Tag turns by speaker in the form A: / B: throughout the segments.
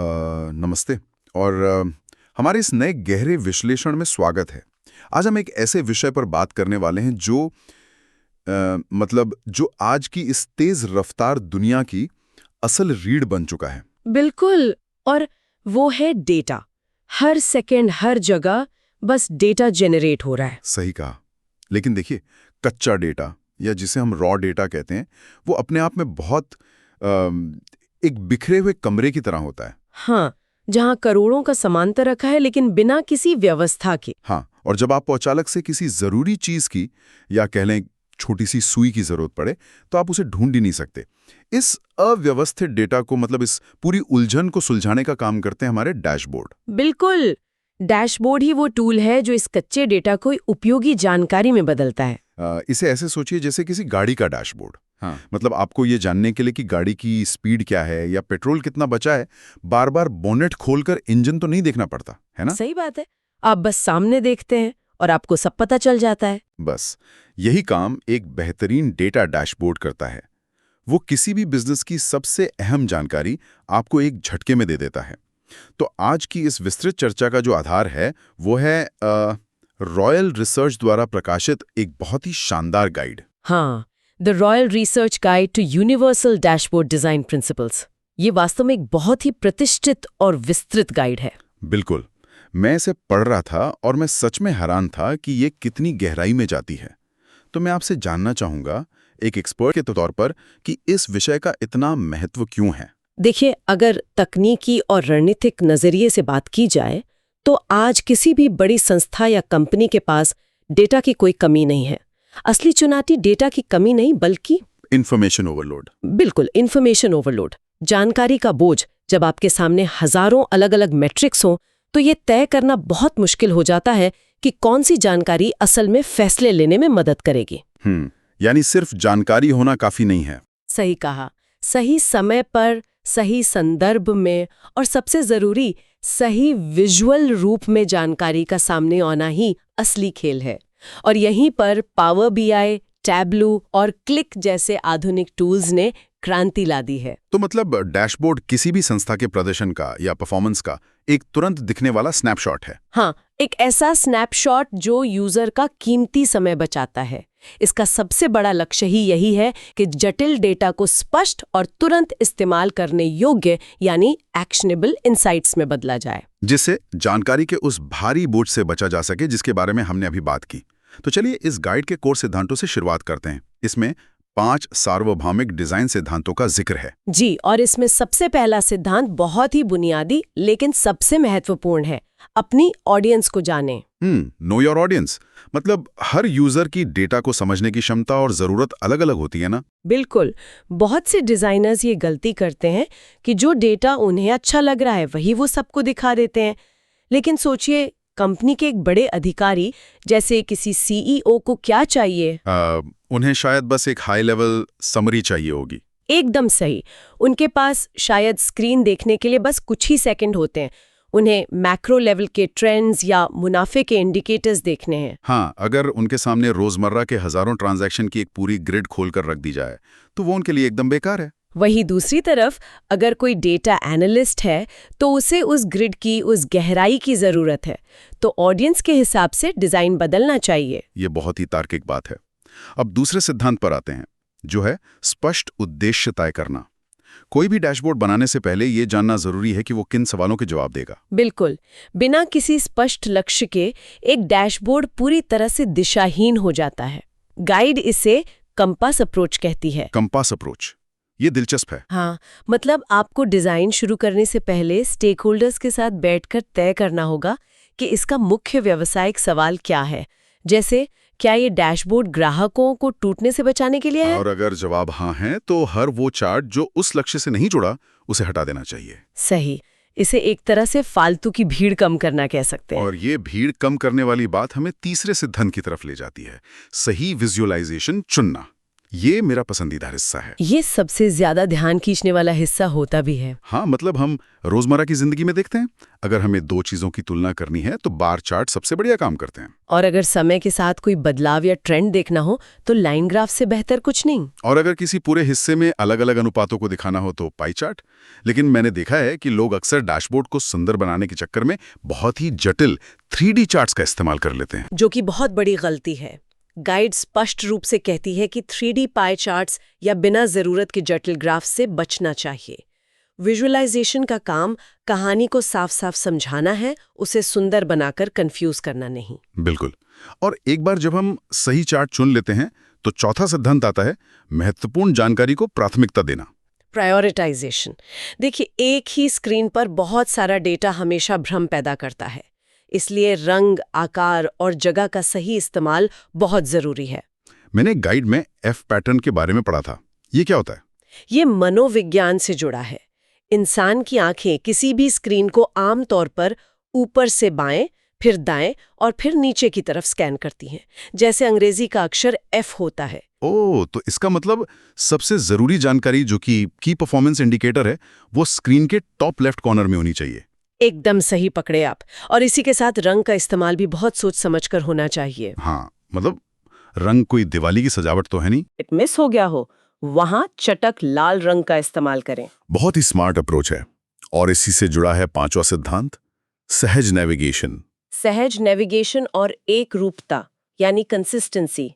A: नमस्ते और हमारे इस नए गहरे विश्लेषण में स्वागत है। आज हम एक ऐसे विषय पर बात करने वाले हैं जो जो आज की इस तेज रफ्तार दुनिया की असल रीढ़ बन चुका है।
B: बिल्कुल, और वो है डेटा। हर सेकंड हर जगह बस डेटा जनरेट हो रहा है।
A: सही कहा। लेकिन देखिए, कच्चा डेटा या जिसे हम रॉ डेटा कहते हैं, वो अपने आप में बहुत एक बिखरे हुए कमरे की तरह होता है।
B: हाँ, जहाँ करोड़ों का समांतर रखा है लेकिन बिना किसी व्यवस्था के।
A: हाँ, और जब आपको अचानक से किसी जरूरी चीज की या कह लें छोटी सी सुई की जरूरत पड़े तो आप उसे ढूंढ ही नहीं सकते। इस अव्यवस्थित डेटा को इस पूरी उलझन को सुलझाने का काम करते हैं हमारे डैशबोर्ड।
B: बिल्कुल, डैशबोर्ड ही वो टूल है जो इस कच्चे डेटा को उपयोगी जानकारी में बदलता है।
A: इसे ऐसे सोचिए जैसे किसी गाड़ी का डैशबोर्ड। हाँ। आपको ये जानने के लिए कि गाड़ी की स्पीड क्या है या पेट्रोल कितना बचा है, बार बार बोनेट खोलकर इंजन तो नहीं देखना पड़ता, है ना?
B: सही बात है। आप बस सामने देखते हैं और आपको सब पता चल जाता है।
A: बस यही काम एक बेहतरीन डेटा डैशबोर्ड करता है। वो किसी भी बिजनेस की सबसे अहम जानकारी आपको एक झटके में दे देता है। तो आज की इस विस्तृत चर्चा का जो आधार है वो है रॉयल रिसर्च द्वारा प्रकाशित एक बहुत ही शानदार गाइड।
B: हाँ, the royal research guide to universal dashboard design principles. ये वास्तव में एक बहुत ही प्रतिष्ठित और विस्तृत गाइड है।
A: बिल्कुल, मैं इसे पढ़ रहा था और मैं सच में हैरान था कि ये कितनी गहराई में जाती है। तो मैं आपसे जानना चाहूंगा एक एक्सपर्ट के तौर पर कि इस विषय का इतना महत्व क्यों है।
B: देखिए, अगर तकनीकी और रणनीतिक नजरिए से बात की जाए तो आज किसी भी बड़ी संस्था या कंपनी के पास डेटा की कोई कमी नहीं है। असली चुनौती डेटा की कमी नहीं बल्कि
A: इंफॉर्मेशन ओवरलोड।
B: बिल्कुल, इंफॉर्मेशन ओवरलोड। जानकारी का बोझ। जब आपके सामने हजारों अलग अलग मैट्रिक्स हों तो ये तय करना बहुत मुश्किल हो जाता है कि कौन सी जानकारी असल में फैसले लेने में मदद करेगी।
A: यानी सिर्फ जानकारी होना काफी नहीं है।
B: सही कहा। सही समय पर, सही संदर्भ में और सबसे जरूरी सही विजुअल रूप में जानकारी का सामने आना ही असली खेल है। और यहीं पर पावर बीआई, टैब्लू और क्लिक जैसे आधुनिक टूल्स ने क्रांति ला दी है।
A: तो डैशबोर्ड किसी भी संस्था के प्रदर्शन का या परफॉर्मेंस का एक तुरंत दिखने वाला स्नैपशॉट है।
B: हाँ, एक ऐसा स्नैपशॉट जो यूजर का कीमती समय बचाता है। इसका सबसे बड़ा लक्ष्य ही यही है कि जटिल डेटा को स्पष्ट और तुरंत इस्तेमाल करने योग्य यानी एक्शनेबल इनसाइट्स में बदला जाए,
A: जिससे जानकारी के उस भारी बोझ से बचा जा सके जिसके बारे में हमने अभी बात की। तो चलिए इस गाइड के कोर सिद्धांतों से शुरुआत करते हैं। इसमें 5 सार्वभौमिक डिजाइन सिद्धांतों का जिक्र है।
B: जी, और इसमें सबसे पहला सिद्धांत बहुत ही बुनियादी लेकिन सबसे महत्वपूर्ण है। अपनी ऑडियंस को जाने।
A: Know your audience. Her user की डेटा को समझने की क्षमता और जरूरत अलग अलग होती है ना?
B: बिल्कुल। बहुत से डिजाइनर्स ये गलती करते हैं कि जो डेटा उन्हें अच्छा लग रहा है वही वो सबको दिखा देते हैं। लेकिन सोचिए, कंपनी के एक बड़े अधिकारी जैसे किसी सीईओ को क्या चाहिए?
A: उन्हें शायद बस एक हाई लेवल समरी चाहिए होगी।
B: एकदम सही। उनके पास शायद स्क्रीन देखने के लिए बस कुछ ही सेकंड होते हैं। उन्हें मैक्रो लेवल के ट्रेंड्स या मुनाफे के इंडिकेटर्स देखने हैं।
A: हाँ, अगर उनके सामने रोजमर्रा के हजारों ट्रांजैक्शन की एक पूरी ग्रिड खोलकर रख दी जाए तो वो उनके लिए एकदम बेकार है।
B: वही दूसरी तरफ अगर कोई डेटा एनालिस्ट है तो उसे उस ग्रिड की उस गहराई की जरूरत है। तो ऑडियंस के हिसाब से डिजाइन बदलना चाहिए।
A: ये बहुत ही तार्किक बात है। अब दूसरे सिद्धांत पर आते हैं, जो है स्पष्ट उद्देश्य तय करना। कोई भी डैशबोर्ड बनाने से पहले ये जानना जरूरी है कि वो किन सवालों के जवाब देगा।
B: बिल्कुल। बिना किसी स्पष्ट लक्ष्य के एक डैशबोर्ड पूरी तरह से दिशाहीन हो जाता है। गाइड इसे कंपास अप्रोच कहती है।
A: कंपास अप्रोच, ये दिलचस्प है।
B: हाँ, आपको डिजाइन शुरू करने से पहले स्टेक होल्डर्स के साथ बैठकर तय करना होगा कि इसका मुख्य व्यावसायिक सवाल क्या है। जैसे, क्या ये डैशबोर्ड ग्राहकों को टूटने से बचाने के लिए है?
A: और अगर जवाब हाँ है तो हर वो चार्ट जो उस लक्ष्य से नहीं जुड़ा उसे हटा देना चाहिए।
B: सही। इसे एक तरह से फालतू की भीड़ कम करना कह सकते हैं।
A: और ये भीड़ कम करने वाली बात हमें तीसरे सिद्धांत की तरफ ले जाती है, सही विजुअलाइजेशन चुनना। ये मेरा पसंदीदा हिस्सा है।
B: ये सबसे ज्यादा ध्यान खींचने वाला हिस्सा होता भी है।
A: हाँ, मतलब हम रोजमर्रा की जिंदगी में देखते हैं, अगर हमें दो चीजों की तुलना करनी है तो बार चार्ट सबसे बढ़िया काम करते हैं।
B: और अगर समय के साथ कोई बदलाव या ट्रेंड देखना हो तो लाइन ग्राफ से बेहतर कुछ नहीं।
A: और अगर किसी पूरे हिस्से में अलग अलग अनुपातों को दिखाना हो तो पाई चार्ट। लेकिन मैंने देखा है कि लोग अक्सर डैशबोर्ड को सुंदर बनाने के चक्कर में बहुत ही जटिल 3D चार्ट्स का इस्तेमाल कर लेते हैं,
B: जो कि बहुत बड़ी गलती है। गाइड स्पष्ट रूप से कहती है कि 3D पाई चार्ट्स या बिना जरूरत के जटिल ग्राफ से बचना चाहिए। विजुअलाइजेशन का काम कहानी को साफ साफ समझाना है, उसे सुंदर बनाकर कंफ्यूज करना नहीं।
A: बिल्कुल। और एक बार जब हम सही चार्ट चुन लेते हैं तो चौथा सिद्धांत आता है, महत्वपूर्ण जानकारी को प्राथमिकता देना।
B: प्रायोरिटाइजेशन। देखिए, एक ही स्क्रीन पर बहुत सारा डेटा हमेशा भ्रम पैदा करता है, इसलिए रंग, आकार और जगह का सही इस्तेमाल बहुत जरूरी है।
A: मैंने गाइड में F पैटर्न के बारे में पढ़ा था। ये क्या होता है?
B: ये मनोविज्ञान से जुड़ा है। इंसान की आंखें किसी भी स्क्रीन को आमतौर पर ऊपर से बाएं, फिर दाएं और फिर नीचे की तरफ स्कैन करती हैं, जैसे अंग्रेजी का अक्षर F होता है।
A: ओह, तो इसका मतलब सबसे जरूरी जानकारी जो कि की परफॉर्मेंस इंडिकेटर है, वो स्क्रीन के टॉप लेफ्ट कॉर्नर में होनी चाहिए।
B: एकदम सही पकड़े आप। और इसी के साथ रंग का इस्तेमाल भी बहुत सोच समझकर होना चाहिए।
A: हाँ, मतलब रंग कोई दिवाली की सजावट तो है नहीं।
B: मिस हो गया हो, वहां चटक लाल रंग का इस्तेमाल करें।
A: बहुत ही स्मार्ट अप्रोच है। और इसी से जुड़ा है पांचवा सिद्धांत, सहज नेविगेशन।
B: सहज नेविगेशन और एक रूपता यानी कंसिस्टेंसी।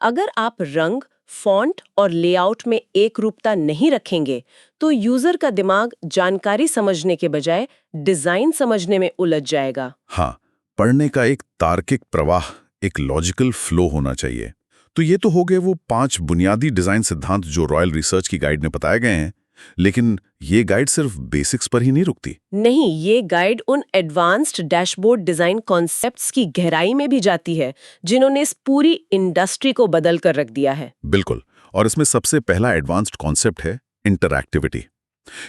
B: अगर आप रंग, फॉन्ट और लेआउट में एक रूपता नहीं रखेंगे तो यूजर का दिमाग जानकारी समझने के बजाय डिजाइन समझने में उलझ जाएगा।
A: हाँ, पढ़ने का एक तार्किक प्रवाह, एक लॉजिकल फ्लो होना चाहिए। तो ये तो हो गए वो 5 बुनियादी डिजाइन सिद्धांत जो रॉयल रिसर्च की गाइड में बताए गए हैं। लेकिन ये गाइड सिर्फ बेसिक्स पर ही नहीं रुकती।
B: नहीं, ये गाइड उन एडवांस्ड डैशबोर्ड डिजाइन कॉन्सेप्ट्स की गहराई में भी जाती है जिन्होंने इस पूरी इंडस्ट्री को बदल कर रख दिया है।
A: बिल्कुल। और इसमें सबसे पहला एडवांस्ड कॉन्सेप्ट है इंटरैक्टिविटी।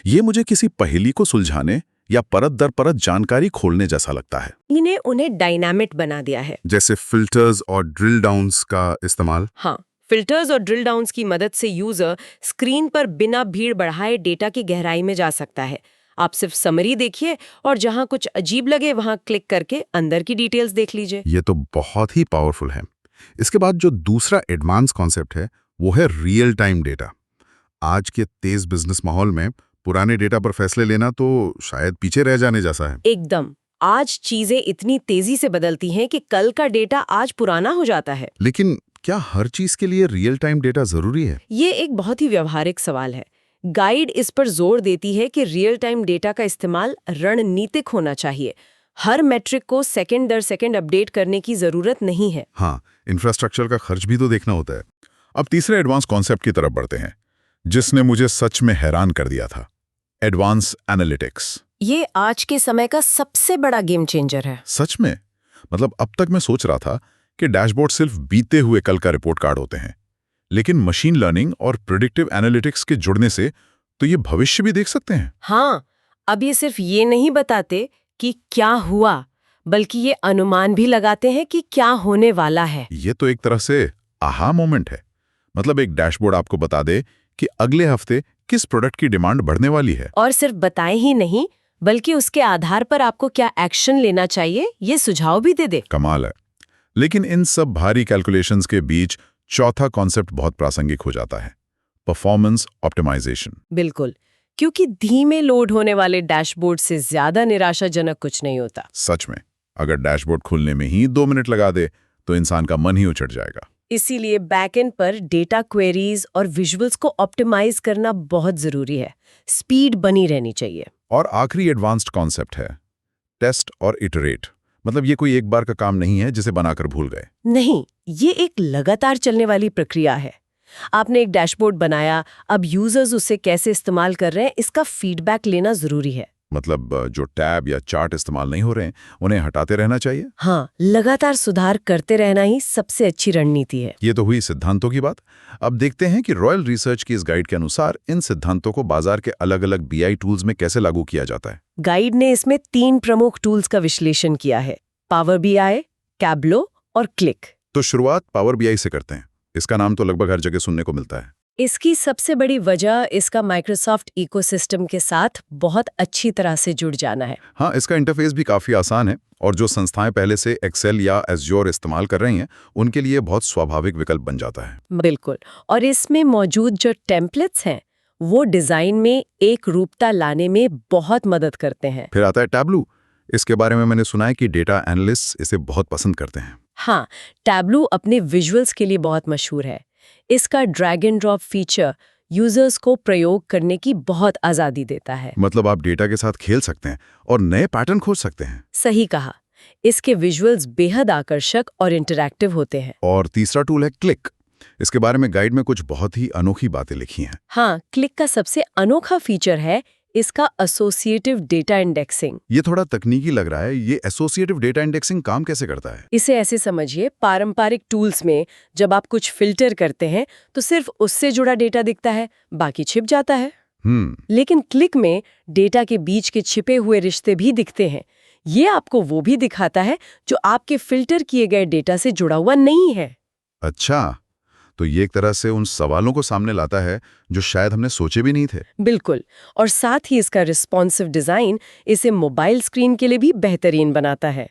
A: ये मुझे किसी पहेली को सुलझाने या परत दर परत जानकारी खोलने जैसा लगता है।
B: इन्हें उन्हें डायनामिक बना दिया है।
A: जैसे फिल्टर्स और ड्रिल डाउन्स का इस्तेमाल।
B: हाँ, फिल्टर्स और ड्रिल डाउन्स की मदद से यूजर स्क्रीन पर बिना भीड़ बढ़ाए डेटा की गहराई में जा सकता है। आप सिर्फ समरी देखिए और जहां कुछ अजीब लगे वहां क्लिक करके अंदर की डिटेल्स देख लीजिए।
A: ये तो बहुत ही पावरफुल है। इसके बाद जो दूसरा एडवांस कॉन्सेप्ट है वो है रियल टाइम डेटा। आज के तेज बिजनेस माहौल में पुराने डेटा पर फैसले लेना तो शायद पीछे रह जाने जैसा है।
B: एकदम। आज चीजें इतनी तेजी से बदलती हैं कि कल का डेटा आज पुराना हो जाता है।
A: लेकिन क्या हर चीज के लिए रियल टाइम डेटा जरूरी है?
B: ये एक बहुत ही व्यवहारिक सवाल है। गाइड इस पर जोर देती है कि रियल टाइम डेटा का इस्तेमाल रणनीतिक होना चाहिए। हर मैट्रिक को सेकंड दर सेकंड अपडेट करने की जरूरत नहीं है।
A: हाँ, इंफ्रास्ट्रक्चर का खर्च भी तो देखना होता है। अब तीसरे एडवांस कॉन्सेप्ट की तरफ बढ़ते हैं, जिसने मुझे सच में हैरान कर दिया था, एडवांस एनालिटिक्स।
B: ये आज के समय का सबसे बड़ा गेम चेंजर है।
A: सच में? मतलब अब तक मैं सोच रहा था कि डैशबोर्ड सिर्फ बीते हुए कल का रिपोर्ट कार्ड होते हैं, लेकिन मशीन लर्निंग और प्रेडिक्टिव एनालिटिक्स के जुड़ने से तो ये भविष्य भी देख सकते हैं।
B: हाँ, अब ये सिर्फ ये नहीं बताते कि क्या हुआ, बल्कि ये अनुमान भी लगाते हैं कि क्या होने वाला है।
A: ये तो एक तरह से आहा मोमेंट है। मतलब एक डैशबोर्ड आपको बता दे कि अगले हफ्ते किस प्रोडक्ट की डिमांड बढ़ने वाली है।
B: और सिर्फ बताए ही नहीं, बल्कि उसके आधार पर आपको क्या एक्शन लेना चाहिए ये सुझाव भी दे दे।
A: कमाल है। लेकिन इन सब भारी कैलकुलेशंस के बीच चौथा कॉन्सेप्ट बहुत प्रासंगिक हो जाता है, परफॉर्मेंस ऑप्टिमाइजेशन।
B: बिल्कुल, क्योंकि धीमे लोड होने वाले डैशबोर्ड से ज्यादा निराशाजनक कुछ नहीं होता।
A: सच में, अगर डैशबोर्ड खुलने में ही 2 मिनट लगा दे तो इंसान का मन ही उछट जाएगा।
B: इसीलिए बैकएंड पर डेटा क्वेरीज और विजुअल्स को ऑप्टिमाइज करना बहुत जरूरी है। स्पीड बनी रहनी चाहिए।
A: और आखिरी एडवांस्ड कॉन्सेप्ट है टेस्ट और इटरेट। मतलब ये कोई एक बार का काम नहीं है जिसे बनाकर भूल गए।
B: नहीं, ये एक लगातार चलने वाली प्रक्रिया है। आपने एक डैशबोर्ड बनाया, अब यूजर्स उसे कैसे इस्तेमाल कर रहे हैं इसका फीडबैक लेना जरूरी है।
A: मतलब जो टैब या चार्ट इस्तेमाल नहीं हो रहे हैं उन्हें हटाते रहना चाहिए।
B: हाँ, लगातार सुधार करते रहना ही सबसे अच्छी रणनीति है।
A: ये तो हुई सिद्धांतों की बात। अब देखते हैं कि रॉयल रिसर्च की इस गाइड के अनुसार इन सिद्धांतों को बाजार के अलग अलग BI टूल्स में कैसे लागू किया जाता है।
B: गाइड ने इसमें 3 प्रमुख टूल्स का विश्लेषण किया है, पावर BI, कैब्लो और क्लिक।
A: तो शुरुआत पावर BI से करते हैं। इसका नाम तो लगभग हर जगह सुनने को मिलता है।
B: इसकी सबसे बड़ी वजह इसका माइक्रोसॉफ्ट इकोसिस्टम के साथ बहुत अच्छी तरह से जुड़ जाना है।
A: हाँ, इसका इंटरफेस भी काफ़ी आसान है और जो संस्थाएं पहले से एक्सेल या एज़्योर इस्तेमाल कर रही हैं, उनके लिए बहुत स्वाभाविक विकल्प बन जाता है।
B: बिल्कुल। और इसमें मौजूद जो टेम्पलेट्स हैं वो डिज़ाइन में एक रूपता लाने में बहुत मदद करते हैं।
A: फिर आता है टैब्लू। इसके बारे में मैंने सुना है कि डेटा एनालिस्ट इसे बहुत पसंद करते हैं।
B: हाँ, टैब्लू अपने विजुअल्स के लिए बहुत मशहूर है। इसका drag and drop feature users को प्रयोग करने की बहुत आज़ादी देता है।
A: मतलब आप डेटा के साथ खेल सकते हैं और नए पैटर्न खोज सकते हैं।
B: सही कहा। इसके विजुअल्स बेहद आकर्षक और इंटरैक्टिव होते हैं।
A: और तीसरा टूल है क्लिक। इसके बारे में गाइड में कुछ बहुत ही अनोखी बातें लिखी हैं।
B: हाँ, क्लिक का सबसे अनोखा फीचर है इसका एसोसिएटिव डेटा इंडेक्सिंग।
A: ये थोड़ा तकनीकी लग रहा है। ये एसोसिएटिव डेटा इंडेक्सिंग काम कैसे करता है?
B: इसे ऐसे समझिए, पारंपरिक टूल्स में जब आप कुछ फिल्टर करते हैं तो सिर्फ उससे जुड़ा डेटा दिखता है, बाकी छिप जाता है। लेकिन क्लिक में डेटा के बीच के छिपे हुए रिश्ते भी दिखते हैं। ये आपको वो भी दिखाता है जो आपके फिल्टर किए गए डेटा से जुड़ा हुआ नहीं है।
A: अच्छा, तो ये एक तरह से उन सवालों को सामने लाता है जो शायद हमने सोचे भी नहीं थे।
B: बिल्कुल। और साथ ही इसका रिस्पॉन्सिव डिजाइन इसे मोबाइल स्क्रीन के लिए भी बेहतरीन बनाता है।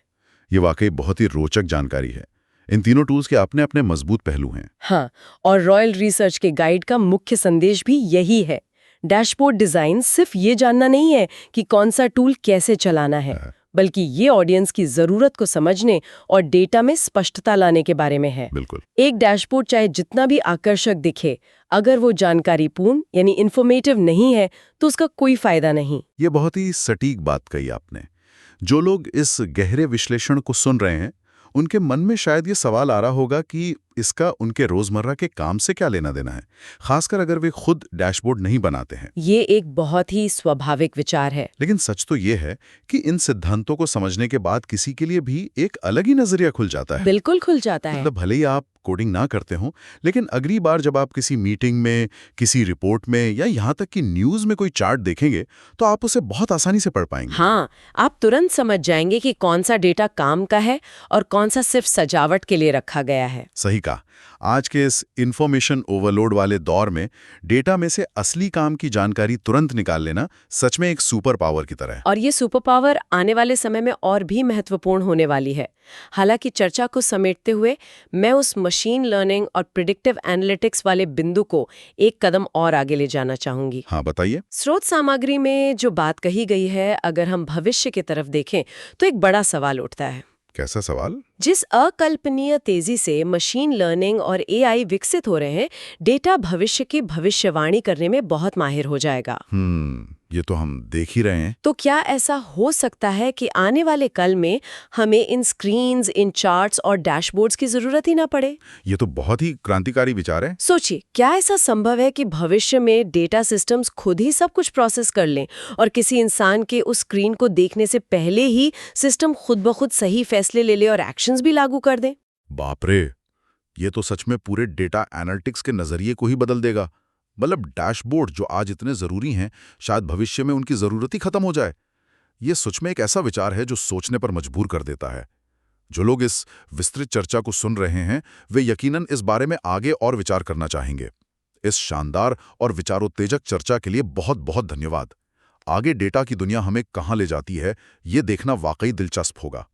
A: ये वाकई बहुत ही रोचक जानकारी है। इन तीनों टूल्स के अपने अपने मजबूत पहलू हैं।
B: हाँ, और रॉयल रिसर्च के गाइड का मुख्य संदेश भी यही है। डैशबोर्ड डिजाइन सिर्फ ये जानना नहीं है कि कौन सा टूल कैसे चलाना है, बल्कि ये ऑडियंस की जरूरत को समझने और डेटा में स्पष्टता लाने के बारे में है।
A: बिल्कुल।
B: एक डैशबोर्ड चाहे जितना भी आकर्षक दिखे, अगर वो जानकारीपूर्ण यानी इन्फॉर्मेटिव नहीं है तो उसका कोई फायदा नहीं।
A: ये बहुत ही सटीक बात कही आपने। जो लोग इस गहरे विश्लेषण को सुन रहे हैं, उनके मन में शायद ये सवाल आ रहा होगा कि इसका उनके रोजमर्रा के काम से क्या लेना देना है, खासकर अगर वे खुद डैशबोर्ड नहीं बनाते हैं।
B: ये एक बहुत ही स्वाभाविक विचार है।
A: लेकिन सच तो ये है कि इन सिद्धांतों को समझने के बाद किसी के लिए भी एक अलग ही नजरिया खुल जाता है।
B: बिल्कुल खुल जाता है।
A: मतलब भले ही आप कोडिंग ना करते हो, लेकिन अगली बार जब आप किसी मीटिंग में, किसी रिपोर्ट में या यहाँ तक कि न्यूज में कोई चार्ट देखेंगे तो आप उसे बहुत आसानी से पढ़ पाएंगे।
B: हाँ, आप तुरंत समझ जाएंगे कि कौन सा डेटा काम का है और कौन सा सिर्फ सजावट के लिए रखा गया है।
A: सही कहा। आज के इस इंफॉर्मेशन ओवरलोड वाले दौर में डेटा में से असली काम की जानकारी तुरंत निकाल लेना सच में एक सुपर पावर की तरह है।
B: और ये सुपर पावर आने वाले समय में और भी महत्वपूर्ण होने वाली है। हालांकि चर्चा को समेटते हुए मैं उस मशीन लर्निंग और प्रिडिक्टिव एनालिटिक्स वाले बिंदु को एक कदम और आगे ले जाना चाहूंगी।
A: हाँ, बताइए।
B: स्रोत सामग्री में जो बात कही गई है, अगर हम भविष्य की तरफ देखें तो एक बड़ा सवाल उठता है।
A: कैसा सवाल?
B: जिस अकल्पनीय तेजी से मशीन लर्निंग और एआई विकसित हो रहे हैं, डेटा भविष्य की भविष्यवाणी करने में बहुत माहिर हो जाएगा।
A: ये तो हम देख ही रहे हैं।
B: तो क्या ऐसा हो सकता है कि आने वाले कल में हमें इन स्क्रीन्स, इन चार्ट्स और डैशबोर्ड्स की जरूरत ही ना पड़े?
A: ये तो बहुत ही क्रांतिकारी विचार है।
B: सोचिए, क्या ऐसा संभव है कि भविष्य में डेटा सिस्टम्स खुद ही सब कुछ प्रोसेस कर लें और किसी इंसान के उस स्क्रीन को देखने से पहले ही सिस्टम खुद ब खुद सही फैसले ले ले और एक्शंस भी लागू कर दे?
A: बाप रे, ये तो सच में पूरे डेटा एनालिटिक्स के नजरिए को ही बदल देगा। मतलब डैशबोर्ड जो आज इतने जरूरी हैं, शायद भविष्य में उनकी जरूरत ही खत्म हो जाए। ये सच में एक ऐसा विचार है जो सोचने पर मजबूर कर देता है। जो लोग इस विस्तृत चर्चा को सुन रहे हैं, वे यकीनन इस बारे में आगे और विचार करना चाहेंगे। इस शानदार और विचारोत्तेजक चर्चा के लिए बहुत बहुत धन्यवाद। आगे डेटा की दुनिया हमें कहां ले जाती है, ये देखना वाकई दिलचस्प होगा।